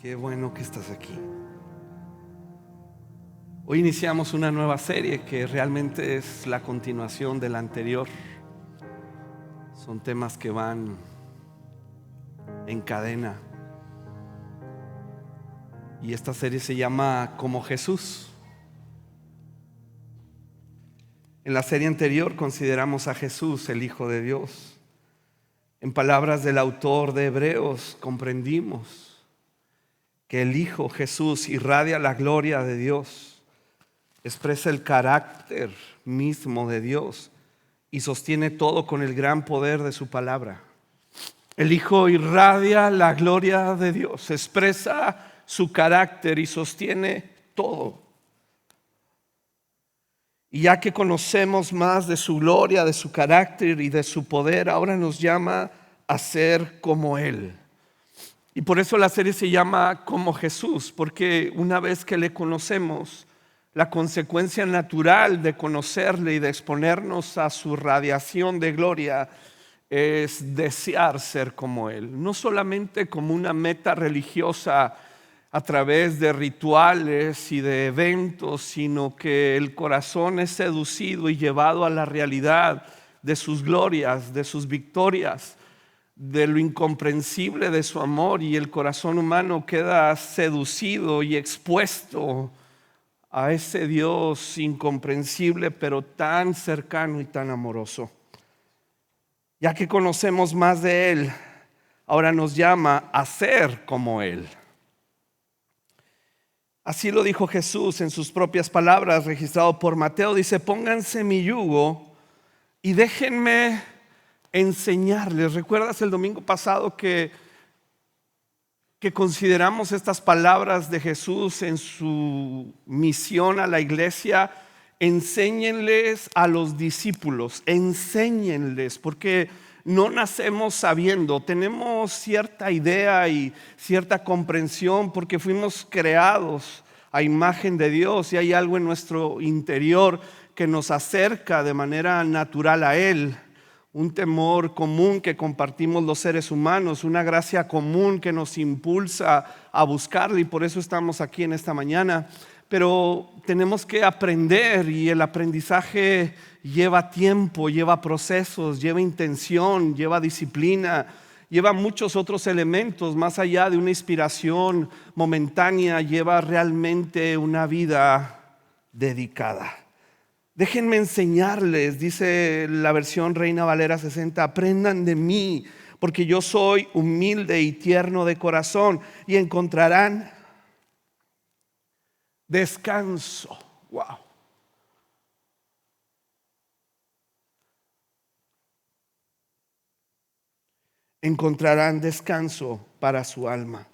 Qué bueno que estás aquí. Hoy iniciamos una nueva serie que realmente es la continuación de la anterior. Son temas que van en cadena. Y esta serie se llama Como Jesús. En la serie anterior consideramos a Jesús, el Hijo de Dios. En palabras del autor de Hebreos, comprendimos que el Hijo Jesús irradia la gloria de Dios, expresa el carácter mismo de Dios y sostiene todo con el gran poder de su palabra. El Hijo irradia la gloria de Dios, expresa su carácter y sostiene todo. Y ya que conocemos más de su gloria, de su carácter y de su poder, ahora nos llama a ser como Él. Y por eso la serie se llama Como Jesús, porque una vez que le conocemos, la consecuencia natural de conocerle y de exponernos a su radiación de gloria es desear ser como Él. No solamente como una meta religiosa a través de rituales y de eventos, sino que el corazón es seducido y llevado a la realidad de sus glorias, de sus victorias, de lo incomprensible de su amor, y el corazón humano queda seducido y expuesto a ese Dios incomprensible, pero tan cercano y tan amoroso. Ya que conocemos más de Él, ahora nos llama a ser como Él. Así lo dijo Jesús en sus propias palabras, registrado por Mateo. Dice: pónganse mi yugo y déjenme enseñarles. ¿Recuerdas el domingo pasado que consideramos estas palabras de Jesús en su misión a la iglesia? Enséñenles a los discípulos, enséñenles, porque no nacemos sabiendo, tenemos cierta idea y cierta comprensión porque fuimos creados a imagen de Dios y hay algo en nuestro interior que nos acerca de manera natural a Él. Un temor común que compartimos los seres humanos, una gracia común que nos impulsa a buscarle, y por eso estamos aquí en esta mañana. Pero tenemos que aprender, y el aprendizaje lleva tiempo, lleva procesos, lleva intención, lleva disciplina, lleva muchos otros elementos más allá de una inspiración momentánea, lleva realmente una vida dedicada. Déjenme enseñarles, dice la versión Reina Valera 60, aprendan de mí, porque yo soy humilde y tierno de corazón, y encontrarán descanso. Wow. Encontrarán descanso para su alma.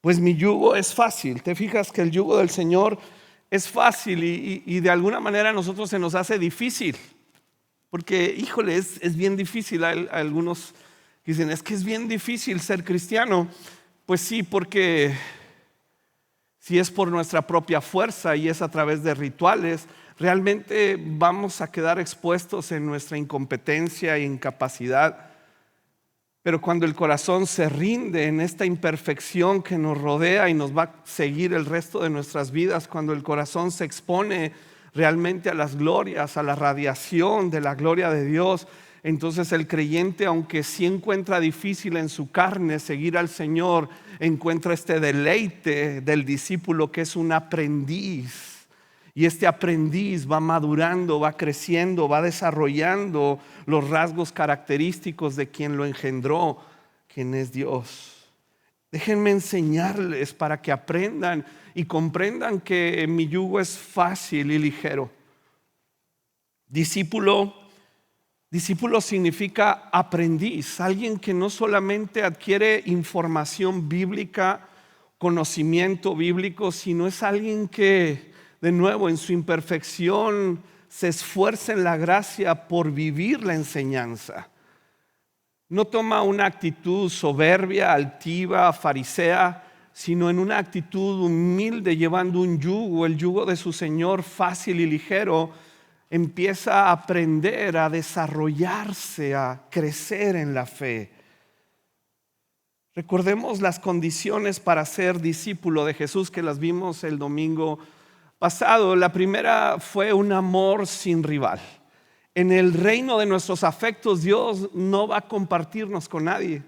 Pues mi yugo es fácil. Te fijas que el yugo del Señor es fácil y de alguna manera a nosotros se nos hace difícil. Porque, híjole, es bien difícil. Hay algunos dicen, es que es bien difícil ser cristiano. Pues sí, porque si es por nuestra propia fuerza y es a través de rituales, realmente vamos a quedar expuestos en nuestra incompetencia e incapacidad. Pero cuando el corazón se rinde en esta imperfección que nos rodea y nos va a seguir el resto de nuestras vidas, cuando el corazón se expone realmente a las glorias, a la radiación de la gloria de Dios, entonces el creyente, aunque sí encuentra difícil en su carne seguir al Señor, encuentra este deleite del discípulo que es un aprendiz. Y este aprendiz va madurando, va creciendo, va desarrollando los rasgos característicos de quien lo engendró, quien es Dios. Déjenme enseñarles para que aprendan y comprendan que mi yugo es fácil y ligero. Discípulo significa aprendiz, alguien que no solamente adquiere información bíblica, conocimiento bíblico, sino es alguien que, de nuevo, en su imperfección, se esfuerza en la gracia por vivir la enseñanza. No toma una actitud soberbia, altiva, farisea, sino en una actitud humilde, llevando un yugo, el yugo de su Señor, fácil y ligero. Empieza a aprender, a desarrollarse, a crecer en la fe. Recordemos las condiciones para ser discípulo de Jesús que las vimos el domingo pasado. La primera fue un amor sin rival. En el reino de nuestros afectos, Dios no va a compartirnos con nadie.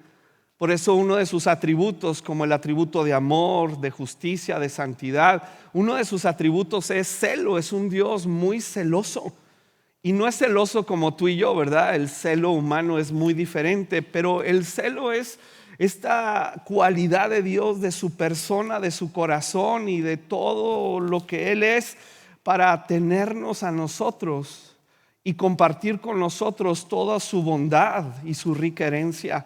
Por eso uno de sus atributos, como el atributo de amor, de justicia, de santidad, uno de sus atributos es celo. Es un Dios muy celoso. Y no es celoso como tú y yo, ¿verdad? El celo humano es muy diferente, pero el celo es esta cualidad de Dios, de su persona, de su corazón y de todo lo que Él es, para tenernos a nosotros y compartir con nosotros toda su bondad y su rica herencia.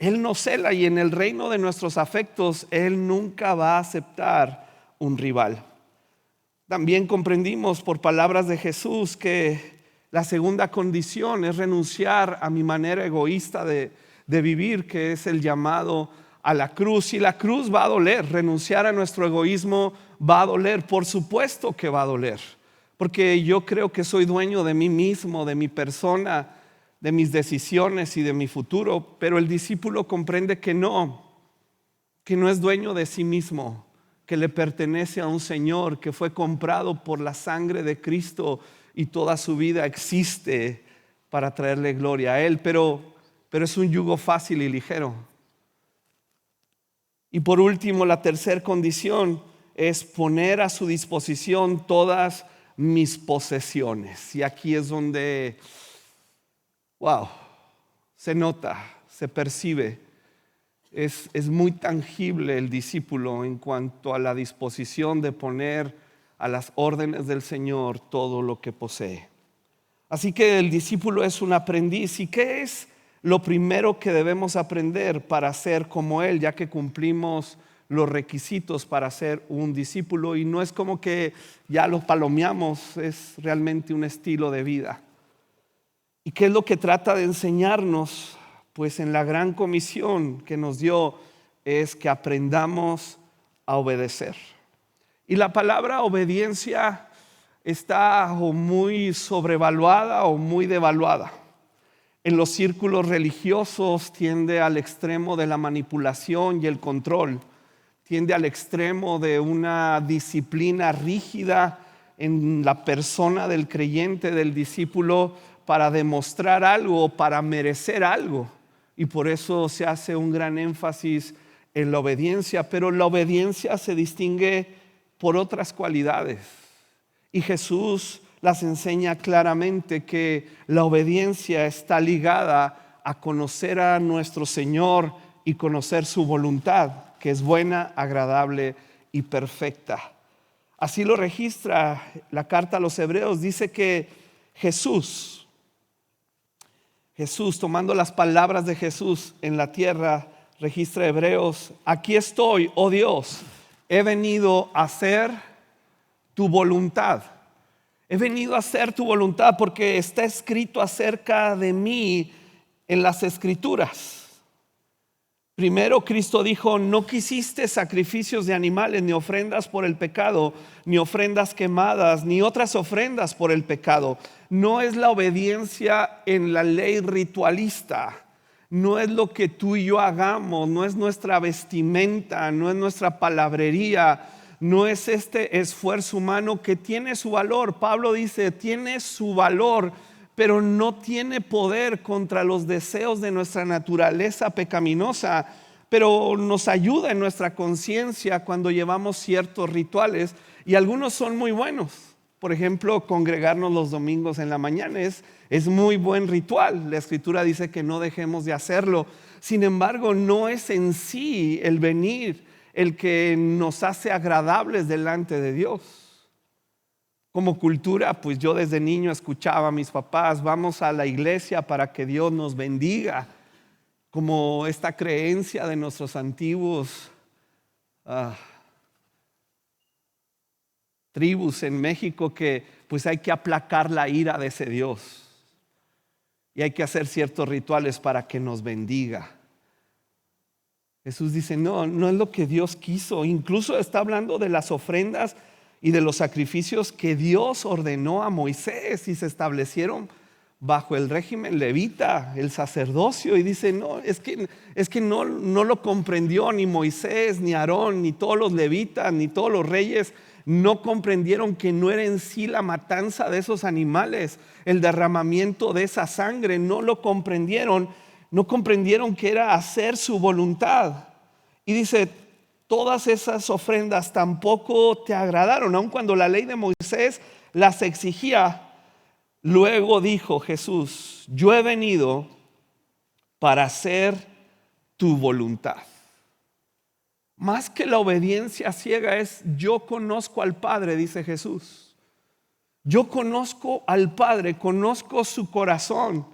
Él nos cela, y en el reino de nuestros afectos Él nunca va a aceptar un rival. También comprendimos por palabras de Jesús que la segunda condición es renunciar a mi manera egoísta de vivir, que es el llamado a la cruz. Y la cruz va a doler. Renunciar a nuestro egoísmo va a doler. Por supuesto que va a doler, porque yo creo que soy dueño de mí mismo, de mi persona, de mis decisiones y de mi futuro. Pero el discípulo comprende que no es dueño de sí mismo, que le pertenece a un Señor, que fue comprado por la sangre de Cristo y toda su vida existe para traerle gloria a Él. Pero es un yugo fácil y ligero. Y por último, la tercera condición es poner a su disposición todas mis posesiones. Y aquí es donde, se nota, se percibe. Es muy tangible el discípulo en cuanto a la disposición de poner a las órdenes del Señor todo lo que posee. Así que el discípulo es un aprendiz. ¿Y qué es lo primero que debemos aprender para ser como Él, ya que cumplimos los requisitos para ser un discípulo? Y no es como que ya lo palomeamos, es realmente un estilo de vida. ¿Y qué es lo que trata de enseñarnos? Pues en la gran comisión que nos dio es que aprendamos a obedecer. Y la palabra obediencia está o muy sobrevaluada o muy devaluada. En los círculos religiosos tiende al extremo de la manipulación y el control. Tiende al extremo de una disciplina rígida en la persona del creyente, del discípulo, para demostrar algo, para merecer algo. Y por eso se hace un gran énfasis en la obediencia. Pero la obediencia se distingue por otras cualidades. Y Jesús las enseña claramente, que la obediencia está ligada a conocer a nuestro Señor y conocer su voluntad, que es buena, agradable y perfecta. Así lo registra la carta a los Hebreos. Dice que Jesús, tomando las palabras de Jesús en la tierra, registra Hebreos: aquí estoy, oh Dios, he venido a hacer tu voluntad. He venido a hacer tu voluntad porque está escrito acerca de mí en las Escrituras. Primero, Cristo dijo: no quisiste sacrificios de animales, ni ofrendas por el pecado, ni ofrendas quemadas, ni otras ofrendas por el pecado. No es la obediencia en la ley ritualista. No es lo que tú y yo hagamos, no es nuestra vestimenta, no es nuestra palabrería, no es este esfuerzo humano que tiene su valor. Pablo dice, tiene su valor, pero no tiene poder contra los deseos de nuestra naturaleza pecaminosa, pero nos ayuda en nuestra conciencia cuando llevamos ciertos rituales, y algunos son muy buenos. Por ejemplo, congregarnos los domingos en la mañana es muy buen ritual. La Escritura dice que no dejemos de hacerlo. Sin embargo, no es en sí el venir el que nos hace agradables delante de Dios. Como cultura, pues yo desde niño escuchaba a mis papás: vamos a la iglesia para que Dios nos bendiga. Como esta creencia de nuestros antiguos tribus en México, que pues hay que aplacar la ira de ese Dios y hay que hacer ciertos rituales para que nos bendiga. Jesús dice, no es lo que Dios quiso. Incluso está hablando de las ofrendas y de los sacrificios que Dios ordenó a Moisés y se establecieron bajo el régimen levita, el sacerdocio, y dice, no, es que no lo comprendió ni Moisés, ni Aarón, ni todos los levitas, ni todos los reyes, no comprendieron que no era en sí la matanza de esos animales, el derramamiento de esa sangre, no lo comprendieron, no comprendieron que era hacer su voluntad. Y dice, todas esas ofrendas tampoco te agradaron, aun cuando la ley de Moisés las exigía. Luego dijo Jesús, yo he venido para hacer tu voluntad. Más que la obediencia ciega es, yo conozco al Padre, dice Jesús. Yo conozco al Padre, conozco su corazón.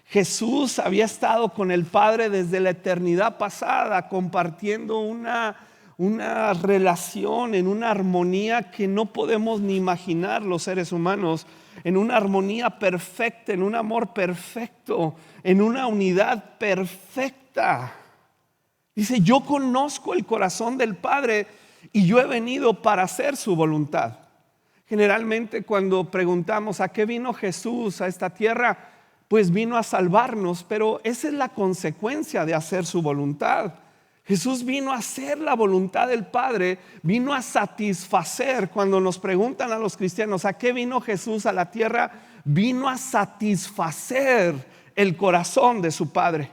Jesús había estado con el Padre desde la eternidad pasada, compartiendo una relación en una armonía que no podemos ni imaginar los seres humanos, en una armonía perfecta, en un amor perfecto, en una unidad perfecta. Dice, yo conozco el corazón del Padre y yo he venido para hacer su voluntad. Generalmente cuando preguntamos a qué vino Jesús a esta tierra, pues vino a salvarnos, pero esa es la consecuencia de hacer su voluntad. Jesús vino a hacer la voluntad del Padre, vino a satisfacer. Cuando nos preguntan a los cristianos, ¿a qué vino Jesús a la tierra? Vino a satisfacer el corazón de su Padre.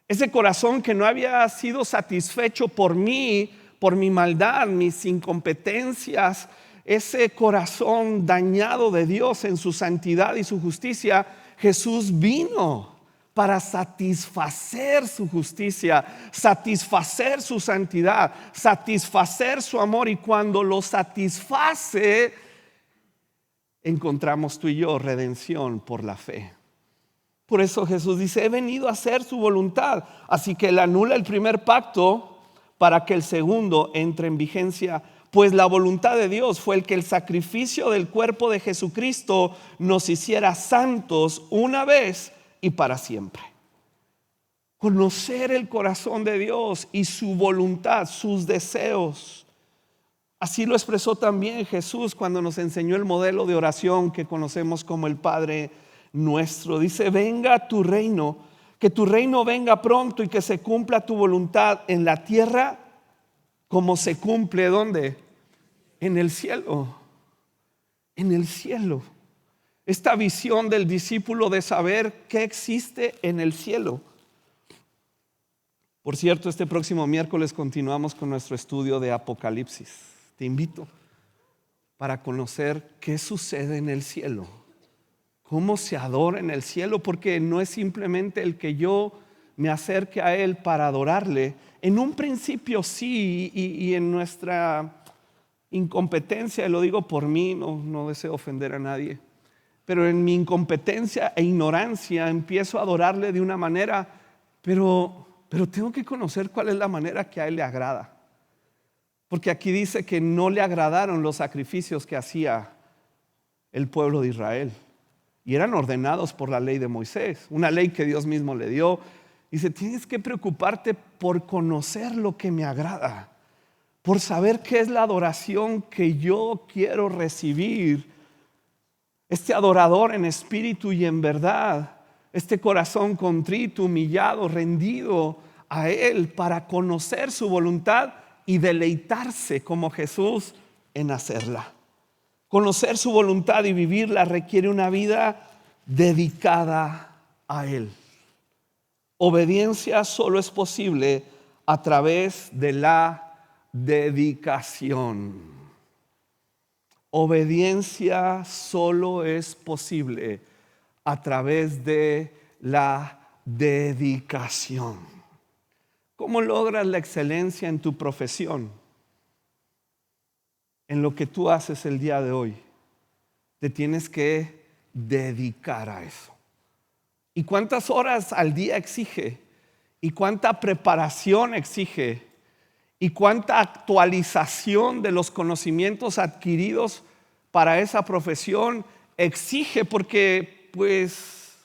Ese corazón que no había sido satisfecho por mí, por mi maldad, mis incompetencias, ese corazón dañado de Dios en su santidad y su justicia, Jesús vino para satisfacer su justicia, satisfacer su santidad, satisfacer su amor. Y cuando lo satisface, encontramos tú y yo redención por la fe. Por eso Jesús dice, he venido a hacer su voluntad. Así que él anula el primer pacto para que el segundo entre en vigencia. Pues la voluntad de Dios fue el que el sacrificio del cuerpo de Jesucristo nos hiciera santos una vez y para siempre. Conocer el corazón de Dios y su voluntad, sus deseos. Así lo expresó también Jesús cuando nos enseñó el modelo de oración que conocemos como el Padre Nuestro. Dice, venga tu reino, que tu reino venga pronto y que se cumpla tu voluntad en la tierra como se cumple, ¿dónde? En el cielo. En el cielo. Esta visión del discípulo de saber qué existe en el cielo. Por cierto, este próximo miércoles continuamos con nuestro estudio de Apocalipsis. Te invito para conocer qué sucede en el cielo, cómo se adora en el cielo, porque no es simplemente el que yo me acerque a Él para adorarle. En un principio sí, y en nuestra incompetencia, y lo digo por mí, no deseo ofender a nadie, pero en mi incompetencia e ignorancia empiezo a adorarle de una manera, pero tengo que conocer cuál es la manera que a Él le agrada. Porque aquí dice que no le agradaron los sacrificios que hacía el pueblo de Israel. Y eran ordenados por la ley de Moisés, una ley que Dios mismo le dio. Dice, tienes que preocuparte por conocer lo que me agrada, por saber qué es la adoración que yo quiero recibir. Este adorador en espíritu y en verdad, este corazón contrito, humillado, rendido a Él para conocer su voluntad y deleitarse como Jesús en hacerla. Conocer su voluntad y vivirla requiere una vida dedicada a Él. Obediencia solo es posible a través de la dedicación. Obediencia solo es posible a través de la dedicación. ¿Cómo logras la excelencia en tu profesión? En lo que tú haces el día de hoy. Te tienes que dedicar a eso. ¿Y cuántas horas al día exige? ¿Y cuánta preparación exige? ¿Y cuánta actualización de los conocimientos adquiridos para esa profesión exige? Porque, pues,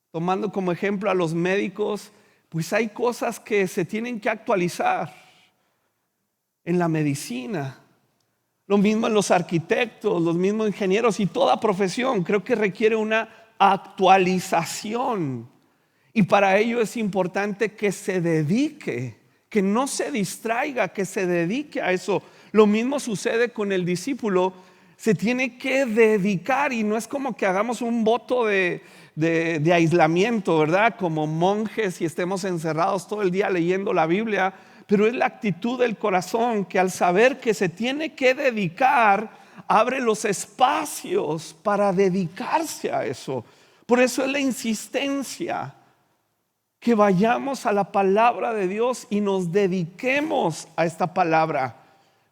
tomando como ejemplo a los médicos, pues hay cosas que se tienen que actualizar en la medicina. Lo mismo en los arquitectos, los mismos ingenieros y toda profesión creo que requiere una actualización. Y para ello es importante que se dedique, que no se distraiga, que se dedique a eso. Lo mismo sucede con el discípulo. Se tiene que dedicar, y no es como que hagamos un voto de aislamiento, ¿verdad? Como monjes y estemos encerrados todo el día leyendo la Biblia, pero es la actitud del corazón que al saber que se tiene que dedicar, abre los espacios para dedicarse a eso. Por eso es la insistencia, que vayamos a la palabra de Dios y nos dediquemos a esta palabra,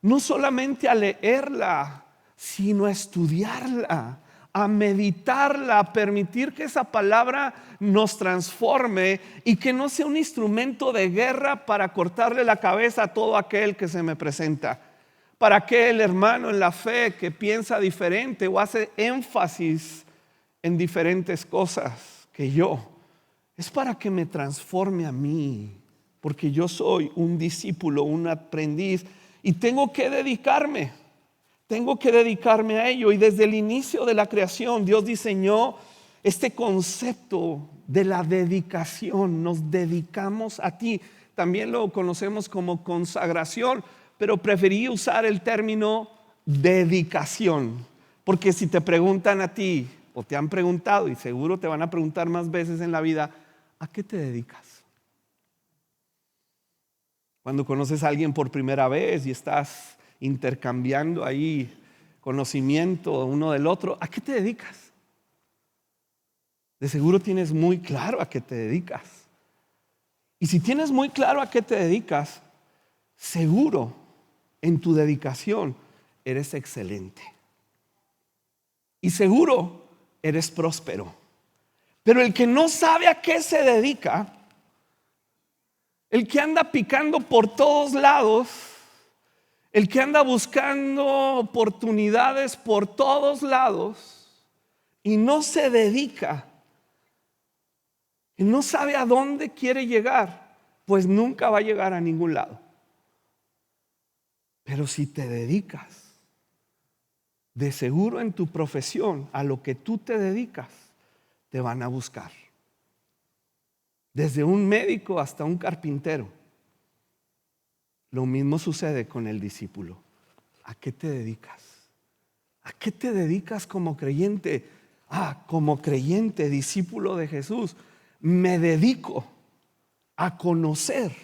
no solamente a leerla, sino a estudiarla, a meditarla, a permitir que esa palabra nos transforme y que no sea un instrumento de guerra para cortarle la cabeza a todo aquel que se me presenta, para aquel hermano en la fe que piensa diferente o hace énfasis en diferentes cosas que yo. Es para que me transforme a mí, porque yo soy un discípulo, un aprendiz, y tengo que dedicarme a ello. Y desde el inicio de la creación, Dios diseñó este concepto de la dedicación. Nos dedicamos a ti. También lo conocemos como consagración, pero preferí usar el término dedicación, porque si te preguntan a ti, o te han preguntado, y seguro te van a preguntar más veces en la vida, ¿a qué te dedicas? Cuando conoces a alguien por primera vez y estás intercambiando ahí conocimiento uno del otro, ¿a qué te dedicas? De seguro tienes muy claro a qué te dedicas. Y si tienes muy claro a qué te dedicas, seguro en tu dedicación eres excelente. Y seguro eres próspero. Pero el que no sabe a qué se dedica, el que anda picando por todos lados, el que anda buscando oportunidades por todos lados y no se dedica, y no sabe a dónde quiere llegar, pues nunca va a llegar a ningún lado. Pero si te dedicas, de seguro en tu profesión, a lo que tú te dedicas, te van a buscar. Desde un médico hasta un carpintero. Lo mismo sucede con el discípulo. ¿A qué te dedicas? ¿A qué te dedicas como creyente? Como creyente, discípulo de Jesús, me dedico a conocer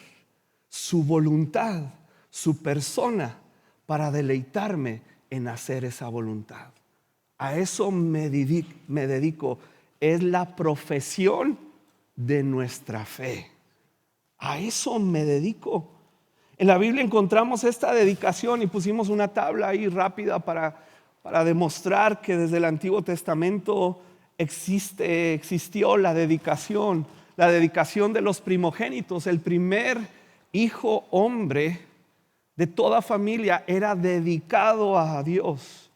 su voluntad, su persona, para deleitarme en hacer esa voluntad. A eso me dedico. Es la profesión de nuestra fe. A eso me dedico. En la Biblia encontramos esta dedicación y pusimos una tabla ahí rápida para demostrar que desde el Antiguo Testamento existió la dedicación de los primogénitos. El primer hijo hombre de toda familia era dedicado a Dios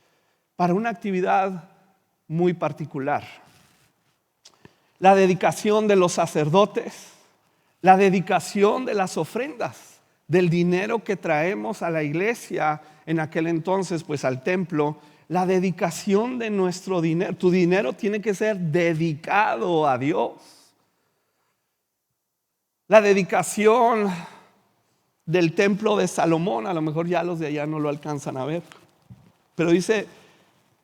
para una actividad muy particular. La dedicación de los sacerdotes, la dedicación de las ofrendas, del dinero que traemos a la iglesia, en aquel entonces pues al templo, la dedicación de nuestro dinero. Tu dinero tiene que ser dedicado a Dios. La dedicación del templo de Salomón, a lo mejor ya los de allá no lo alcanzan a ver, pero dice,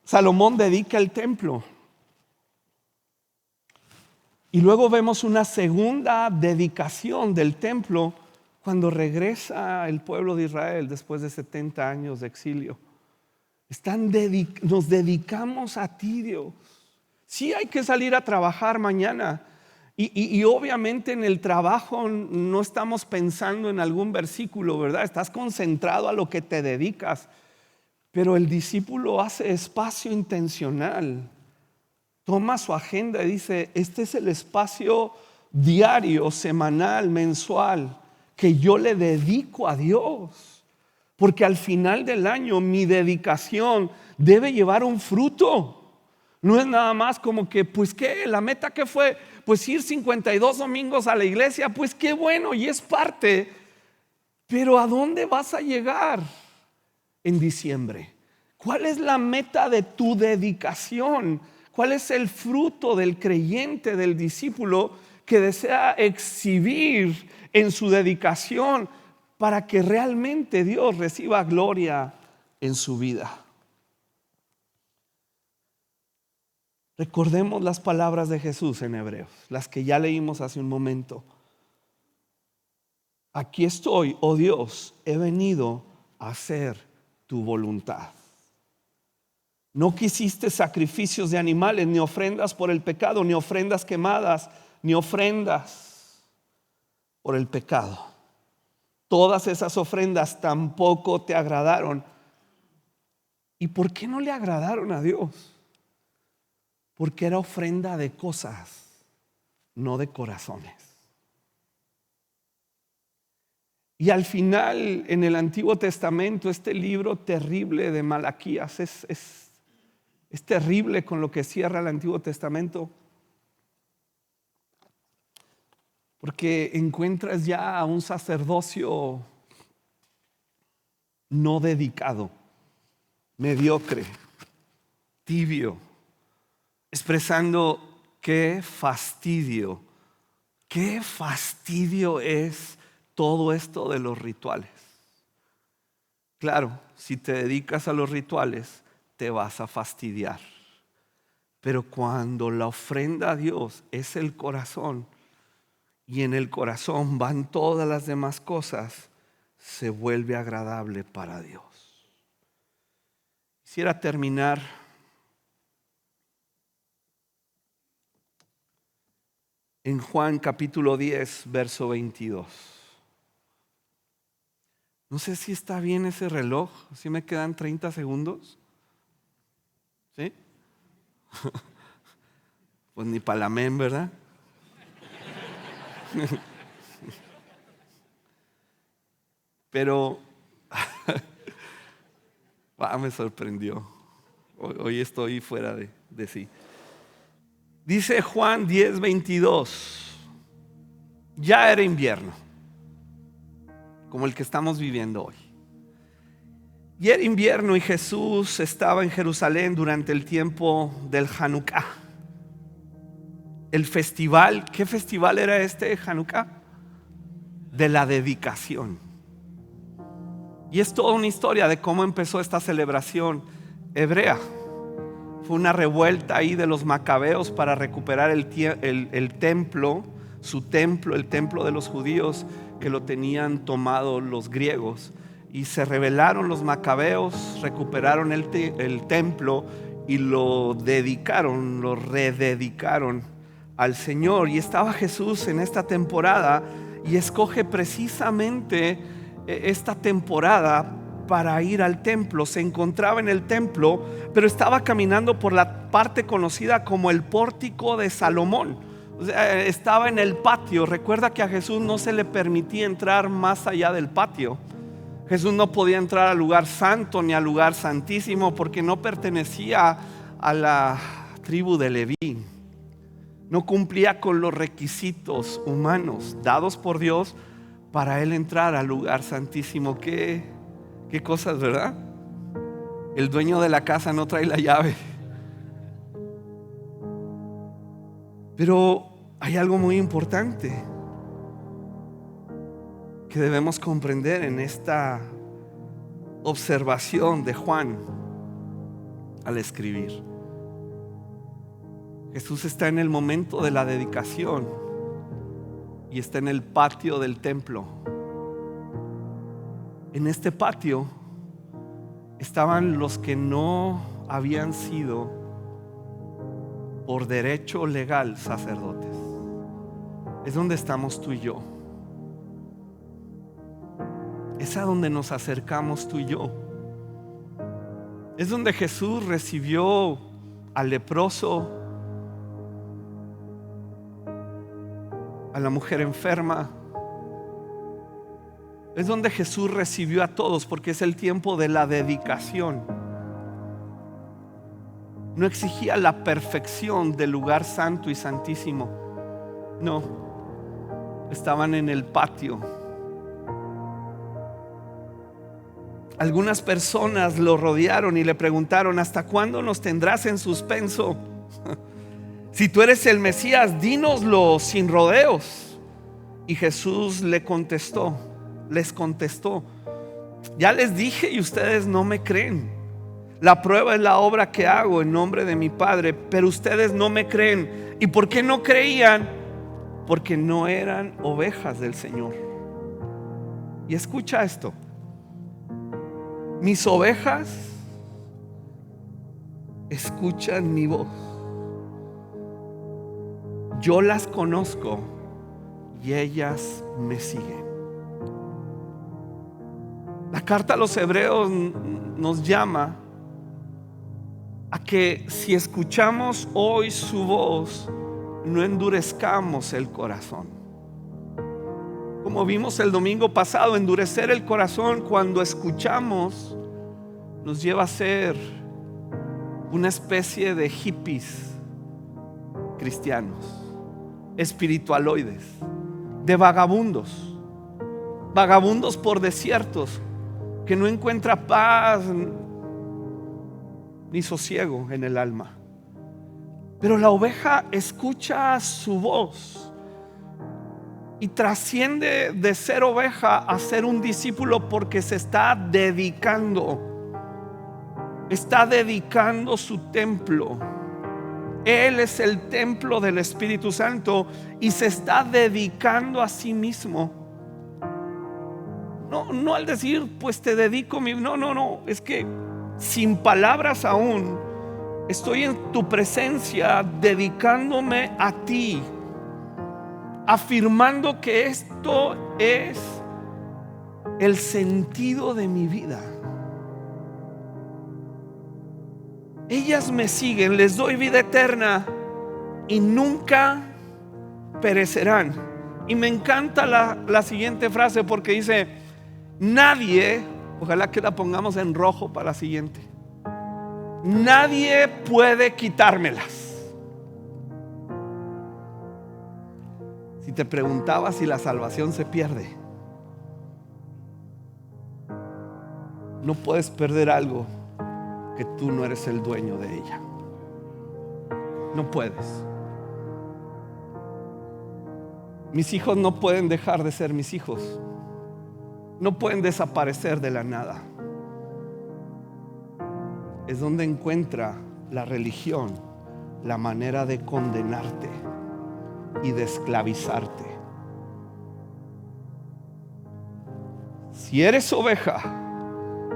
Salomón dedica el templo. Y luego vemos una segunda dedicación del templo cuando regresa el pueblo de Israel después de 70 años de exilio. Nos dedicamos a ti, Dios. Sí, hay que salir a trabajar mañana. Y obviamente en el trabajo no estamos pensando en algún versículo, ¿verdad? Estás concentrado a lo que te dedicas. Pero el discípulo hace espacio intencional. Toma su agenda y dice, este es el espacio diario, semanal, mensual, que yo le dedico a Dios. Porque al final del año mi dedicación debe llevar un fruto. No es nada más como que, pues qué, la meta que fue, pues ir 52 domingos a la iglesia, pues qué bueno, y es parte. Pero ¿a dónde vas a llegar en diciembre? ¿Cuál es la meta de tu dedicación? ¿Cuál es el fruto del creyente, del discípulo que desea exhibir en su dedicación para que realmente Dios reciba gloria en su vida? Recordemos las palabras de Jesús en Hebreos, las que ya leímos hace un momento. Aquí estoy, oh Dios, he venido a hacer tu voluntad. No quisiste sacrificios de animales, ni ofrendas por el pecado, ni ofrendas quemadas, ni ofrendas por el pecado. Todas esas ofrendas tampoco te agradaron. ¿Y por qué no le agradaron a Dios? Porque era ofrenda de cosas, no de corazones. Y al final, en el Antiguo Testamento, este libro terrible de Malaquías es terrible con lo que cierra el Antiguo Testamento, porque encuentras ya a un sacerdocio no dedicado, mediocre, tibio, expresando qué fastidio es todo esto de los rituales. Claro, si te dedicas a los rituales, te vas a fastidiar. Pero cuando la ofrenda a Dios es el corazón, y en el corazón van todas las demás cosas, se vuelve agradable para Dios. Quisiera terminar en Juan capítulo 10, verso 22. No sé si está bien ese reloj, si me quedan 30 segundos. ¿Sí? Pues ni para la men, ¿verdad? Pero me sorprendió. Hoy estoy fuera de sí. Dice Juan 10, 22. Ya era invierno, como el que estamos viviendo hoy. Y era invierno y Jesús estaba en Jerusalén durante el tiempo del Hanukkah. El festival, ¿qué festival era este Hanukkah? De la dedicación. Y es toda una historia de cómo empezó esta celebración hebrea. Fue una revuelta ahí de los macabeos para recuperar el templo, su templo, el templo de los judíos, que lo tenían tomado los griegos. Y se rebelaron los macabeos, recuperaron el templo y lo dedicaron, lo rededicaron al Señor. Y estaba Jesús en esta temporada y escoge precisamente esta temporada para ir al templo. Se encontraba en el templo, pero estaba caminando por la parte conocida como el pórtico de Salomón. O sea, estaba en el patio. Recuerda que a Jesús no se le permitía entrar más allá del patio. Jesús no podía entrar al lugar santo ni al lugar santísimo porque no pertenecía a la tribu de Leví. No cumplía con los requisitos humanos dados por Dios para él entrar al lugar santísimo. Qué cosas, ¿verdad? El dueño de la casa no trae la llave. Pero hay algo muy importante que debemos comprender en esta observación de Juan al escribir. Jesús está en el momento de la dedicación y está en el patio del templo. En este patio estaban los que no habían sido por derecho legal sacerdotes. Es donde estamos tú y yo. Es a donde nos acercamos tú y yo. Es donde Jesús recibió al leproso, a la mujer enferma. Es donde Jesús recibió a todos, porque es el tiempo de la dedicación. No exigía la perfección del lugar santo y santísimo. No, estaban en el patio. Algunas personas lo rodearon y le preguntaron: ¿hasta cuándo nos tendrás en suspenso? Si tú eres el Mesías, dínoslo sin rodeos. Y Jesús les contestó, ya les dije y ustedes no me creen. La prueba es la obra que hago en nombre de mi Padre, pero ustedes no me creen. ¿Y por qué no creían? Porque no eran ovejas del Señor. Y escucha esto: mis ovejas escuchan mi voz. Yo las conozco y ellas me siguen. La carta a los Hebreos nos llama a que si escuchamos hoy su voz, no endurezcamos el corazón. Como vimos el domingo pasado, endurecer el corazón cuando escuchamos nos lleva a ser una especie de hippies cristianos, espiritualoides, de vagabundos por desiertos, que no encuentra paz ni sosiego en el alma. Pero la oveja escucha su voz y trasciende de ser oveja a ser un discípulo, porque se está dedicando su templo. Él es el templo del Espíritu Santo y se está dedicando a sí mismo. No al decir, pues te dedico no, es que sin palabras aún estoy en tu presencia, dedicándome a ti, afirmando que esto es el sentido de mi vida. Ellas me siguen, les doy vida eterna y nunca perecerán. Y me encanta la siguiente frase, porque dice: nadie, ojalá que la pongamos en rojo para la siguiente, nadie puede quitármelas. Si te preguntaba si la salvación se pierde, no puedes perder algo que tú no eres el dueño de ella. No puedes. Mis hijos no pueden dejar de ser mis hijos. No pueden desaparecer de la nada. Es donde encuentra la religión la manera de condenarte y de esclavizarte. Si eres oveja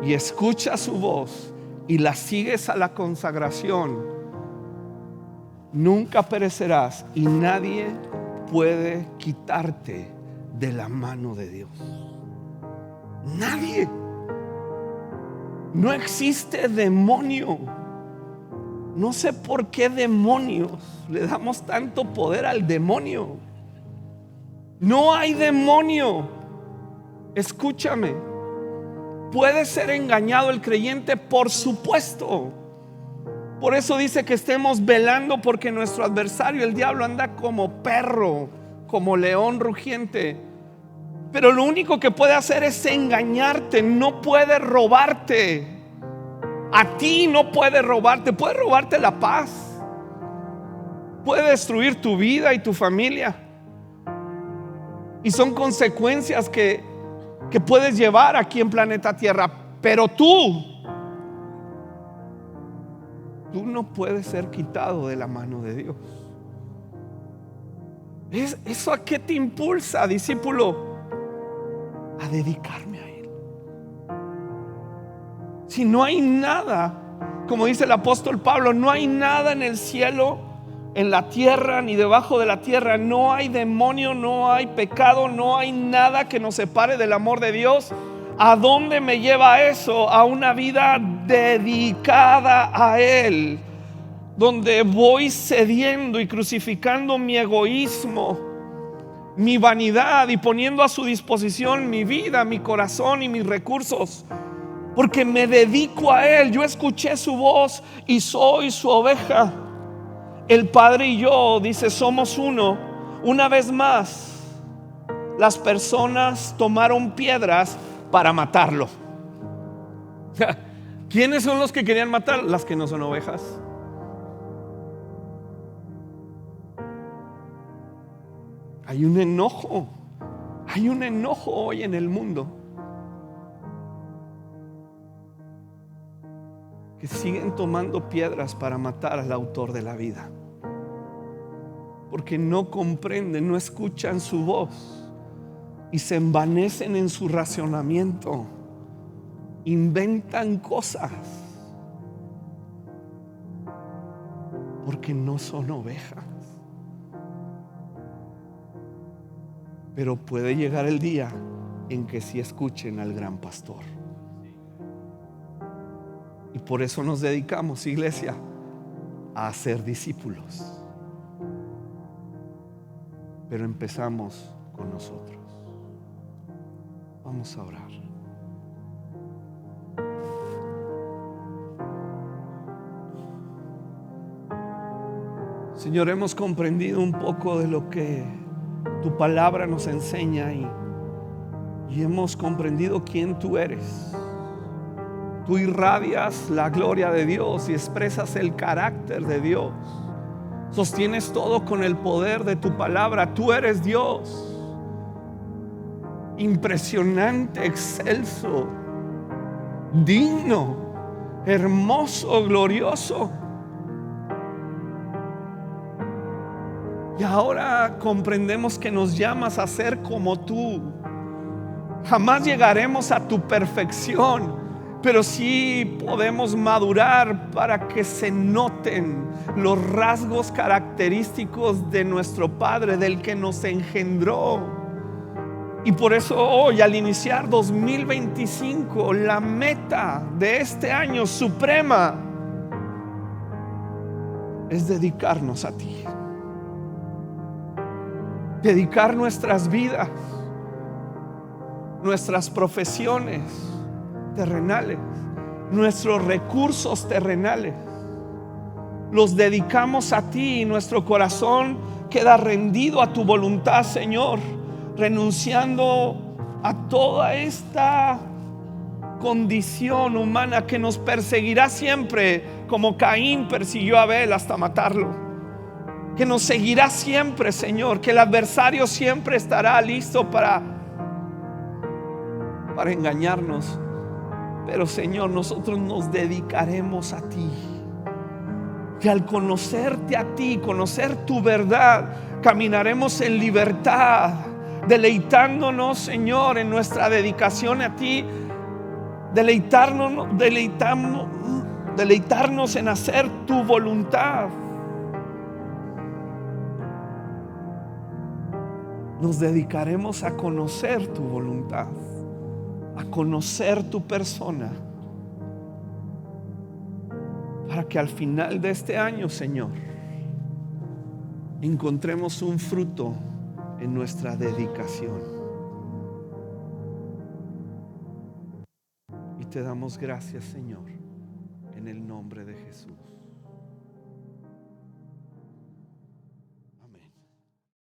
y escuchas su voz y la sigues a la consagración, nunca perecerás y nadie puede quitarte de la mano de Dios. Nadie. No existe demonio. No sé por qué demonios le damos tanto poder al demonio. No hay demonio. Escúchame. ¿Puede ser engañado el creyente? Por supuesto. Por eso dice que estemos velando, porque nuestro adversario, el diablo, anda como perro, como león rugiente. Pero lo único que puede hacer es engañarte. No puede robarte. A ti no puede robarte. Puede robarte la paz. Puede destruir tu vida y tu familia. Y son consecuencias que puedes llevar aquí en planeta Tierra. Pero tú no puedes ser quitado de la mano de Dios. ¿Eso a qué te impulsa, discípulo? A dedicarme a Él. Si no hay nada, como dice el apóstol Pablo, no hay nada en el cielo, en la tierra, ni debajo de la tierra. No hay demonio, no hay pecado, no hay nada que nos separe del amor de Dios. ¿A dónde me lleva eso? A una vida dedicada a Él, donde voy cediendo y crucificando mi egoísmo, mi vanidad, y poniendo a su disposición mi vida, mi corazón y mis recursos, porque me dedico a Él. Yo escuché su voz y soy su oveja. El Padre y yo, dice, somos uno. Una vez más, las personas tomaron piedras para matarlo. ¿Quiénes son los que querían matar? Las que no son ovejas. Hay un enojo hoy en el mundo que siguen tomando piedras para matar al autor de la vida, porque no comprenden, no escuchan su voz y se envanecen en su racionamiento, inventan cosas porque no son ovejas. Pero puede llegar el día en que sí escuchen al gran pastor. Y por eso nos dedicamos, iglesia, a hacer discípulos. Pero empezamos con nosotros. Vamos a orar. Señor, hemos comprendido un poco de lo que tu palabra nos enseña y hemos comprendido quién tú eres. Tú irradias la gloria de Dios y expresas el carácter de Dios. Sostienes todo con el poder de tu palabra. Tú eres Dios, impresionante, excelso, digno, hermoso, glorioso. Y ahora comprendemos que nos llamas a ser como tú. Jamás llegaremos a tu perfección, pero sí podemos madurar para que se noten los rasgos característicos de nuestro Padre, del que nos engendró. Y por eso hoy, al iniciar 2025, la meta de este año suprema es dedicarnos a ti. Dedicar nuestras vidas, nuestras profesiones terrenales, nuestros recursos terrenales, los dedicamos a ti y nuestro corazón queda rendido a tu voluntad, Señor, renunciando a toda esta condición humana que nos perseguirá siempre, como Caín persiguió a Abel hasta matarlo. Que nos seguirá siempre, Señor, que el adversario siempre estará listo para engañarnos. Pero, Señor, nosotros nos dedicaremos a ti. Que al conocerte a ti, conocer tu verdad, caminaremos en libertad, deleitándonos, Señor, en nuestra dedicación a ti, deleitarnos en hacer tu voluntad. Nos dedicaremos a conocer tu voluntad, a conocer tu persona, para que al final de este año, Señor, encontremos un fruto en nuestra dedicación. Y te damos gracias, Señor, en el nombre de Jesús.